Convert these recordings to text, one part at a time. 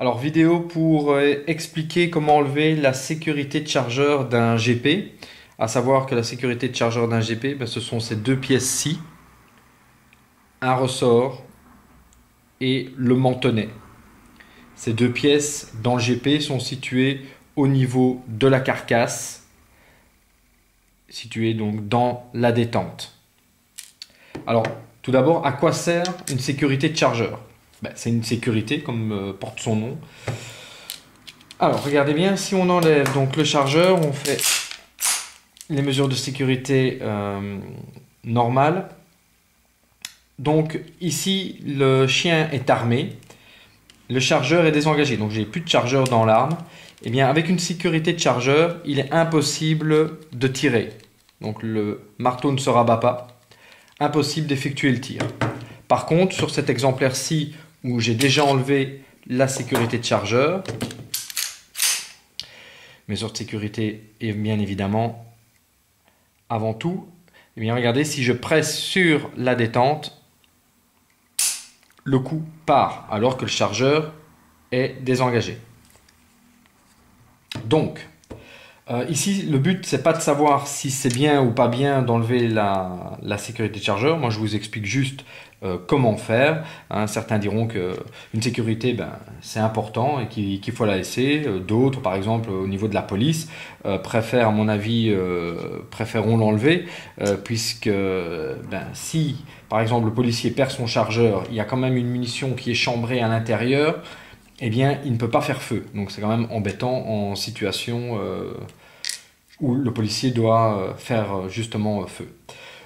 Alors, vidéo pour expliquer comment enlever la sécurité de chargeur d'un GP. À savoir que la sécurité de chargeur d'un GP, ce sont ces deux pièces-ci, un ressort et le mantonnet. Ces deux pièces dans le GP sont situées au niveau de la carcasse, situées donc dans la détente. Alors, tout d'abord, à quoi sert une sécurité de chargeur? C'est une sécurité, comme porte son nom. Alors, regardez bien, si on enlève donc le chargeur, on fait les mesures de sécurité normales. Donc, ici, le chien est armé, le chargeur est désengagé, donc j'ai plus de chargeur dans l'arme. Eh bien, avec une sécurité de chargeur, il est impossible de tirer. Donc, le marteau ne se rabat pas. Impossible d'effectuer le tir. Par contre, sur cet exemplaire-ci, où j'ai déjà enlevé la sécurité de chargeur, mesure de sécurité est bien évidemment avant tout, eh bien regardez, si je presse sur la détente, le coup part alors que le chargeur est désengagé. Donc, ici, le but, c'est pas de savoir si c'est bien ou pas bien d'enlever la sécurité de chargeur. Moi, je vous explique juste comment faire. Certains diront qu'une sécurité, c'est important et qu'il faut la laisser. D'autres, par exemple, au niveau de la police, préfèrent, à mon avis, préféreront l'enlever, puisque si, par exemple, le policier perd son chargeur, il y a quand même une munition qui est chambrée à l'intérieur, eh bien, il ne peut pas faire feu. Donc, c'est quand même embêtant en situation où le policier doit faire justement feu.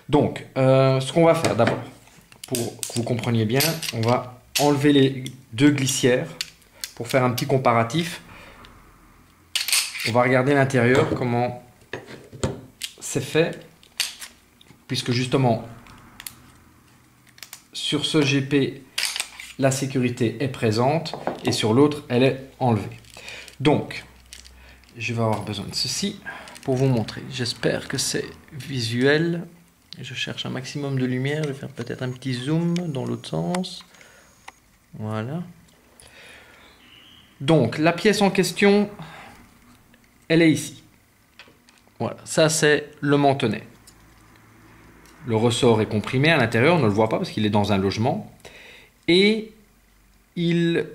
Donc, ce qu'on va faire d'abord, pour que vous compreniez bien, on va enlever les deux glissières pour faire un petit comparatif. On va regarder l'intérieur, comment c'est fait, puisque justement, sur ce GP, la sécurité est présente et sur l'autre, elle est enlevée. Donc, je vais avoir besoin de ceci pour vous montrer. J'espère que c'est visuel. Je cherche un maximum de lumière. Je vais faire peut-être un petit zoom dans l'autre sens. Voilà. Donc, la pièce en question, elle est ici. Voilà, ça c'est le mantonnet. Le ressort est comprimé à l'intérieur, on ne le voit pas parce qu'il est dans un logement. Et il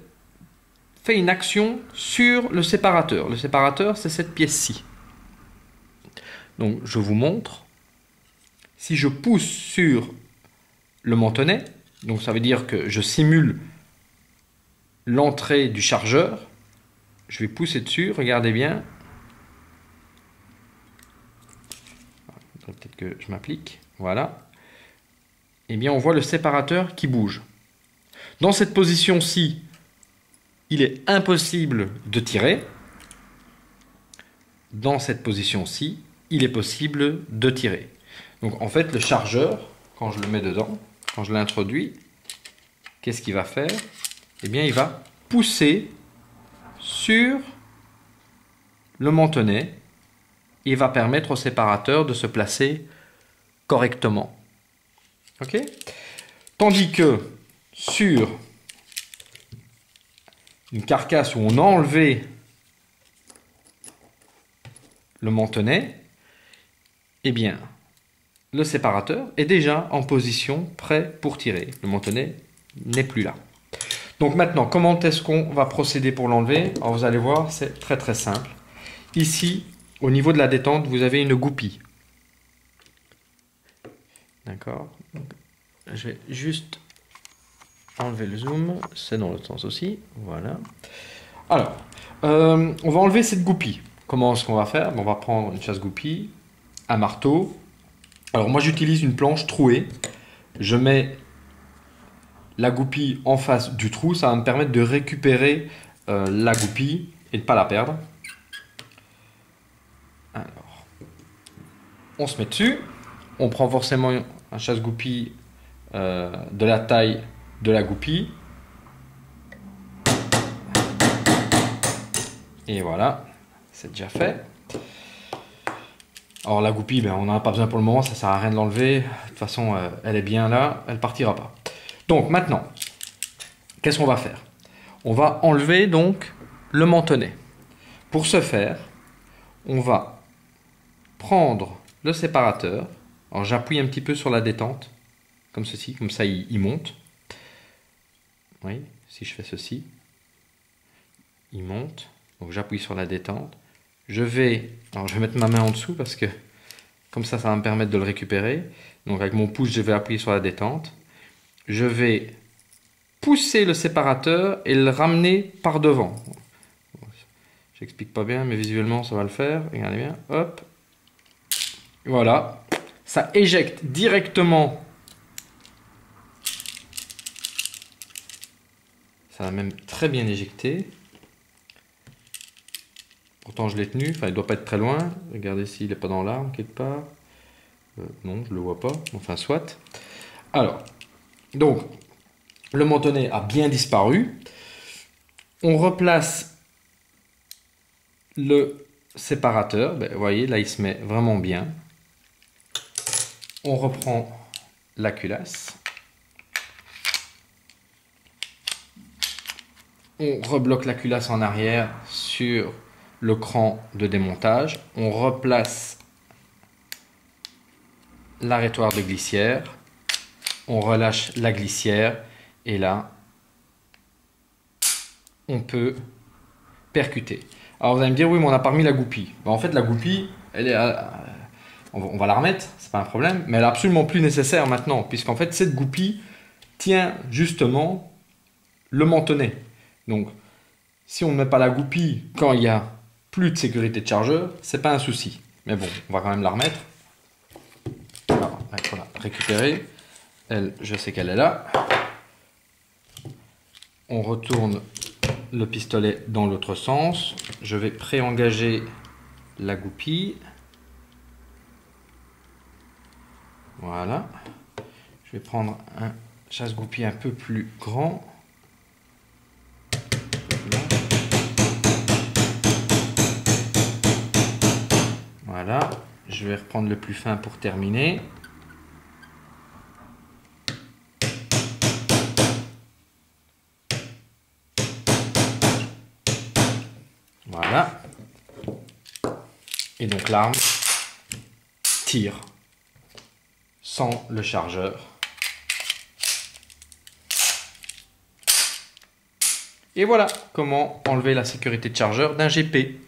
fait une action sur le séparateur. Le séparateur, c'est cette pièce-ci. Donc, je vous montre. Si je pousse sur le mantonnet, donc ça veut dire que je simule l'entrée du chargeur, je vais pousser dessus, regardez bien. Peut-être que je m'applique, voilà. Eh bien, on voit le séparateur qui bouge. Dans cette position-ci, il est impossible de tirer. Dans cette position-ci, il est possible de tirer. Donc en fait, le chargeur, quand je le mets dedans, quand je l'introduis, qu'est-ce qu'il va faire? Eh bien, il va pousser sur le mantonnet et va permettre au séparateur de se placer correctement. Ok? Tandis que sur une carcasse où on a enlevé le mantonnet, eh bien, le séparateur est déjà en position prêt pour tirer. Le mantonnet n'est plus là. Donc maintenant, comment est-ce qu'on va procéder pour l'enlever? Alors vous allez voir, c'est très très simple. Ici, au niveau de la détente, vous avez une goupille. D'accord. Je vais juste enlever le zoom. C'est dans l'autre sens aussi. Voilà. Alors, on va enlever cette goupille. Comment est-ce qu'on va faire? On va prendre une chasse-goupille, un marteau. Alors moi j'utilise une planche trouée, je mets la goupille en face du trou, ça va me permettre de récupérer la goupille et de ne pas la perdre. Alors, on se met dessus, on prend forcément un chasse-goupille de la taille de la goupille. Et voilà, c'est déjà fait. Alors la goupille, on n'en a pas besoin pour le moment, ça ne sert à rien de l'enlever. De toute façon, elle est bien là, elle ne partira pas. Donc maintenant, qu'est-ce qu'on va faire? On va enlever donc le mantonnet. Pour ce faire, on va prendre le séparateur. Alors j'appuie un petit peu sur la détente, comme ceci, comme ça il monte. Oui, si je fais ceci, il monte. Donc j'appuie sur la détente. Alors je vais mettre ma main en dessous parce que comme ça va me permettre de le récupérer. Donc avec mon pouce, je vais appuyer sur la détente. Je vais pousser le séparateur et le ramener par devant. J'explique pas bien, mais visuellement ça va le faire. Regardez bien, hop. Voilà. Ça éjecte directement. Ça va même très bien éjecté. Pourtant je l'ai tenu, enfin il doit pas être très loin. Regardez s'il n'est pas dans l'arme quelque part. Non, je le vois pas. Enfin soit. Alors, donc, le mantonnet a bien disparu. On replace le séparateur. Ben, vous voyez, là il se met vraiment bien. On reprend la culasse. On rebloque la culasse en arrière sur le cran de démontage. On replace l'arrêtoir de glissière. On relâche la glissière. Et là, on peut percuter. Alors vous allez me dire, oui, mais on n'a pas remis la goupille. Ben, en fait, la goupille, elle est on va la remettre, c'est pas un problème, mais elle est absolument plus nécessaire maintenant, puisqu'en fait, cette goupille tient justement le mantonnet. Donc, si on ne met pas la goupille quand il y a plus de sécurité de chargeur, c'est pas un souci. Mais bon, on va quand même la remettre. Alors, voilà, récupérer. Elle, je sais qu'elle est là. On retourne le pistolet dans l'autre sens. Je vais pré-engager la goupille. Voilà. Je vais prendre un chasse-goupille un peu plus grand. Voilà. Je vais reprendre le plus fin pour terminer. Voilà. Et donc l'arme tire sans le chargeur. Et voilà comment enlever la sécurité de chargeur d'un GP.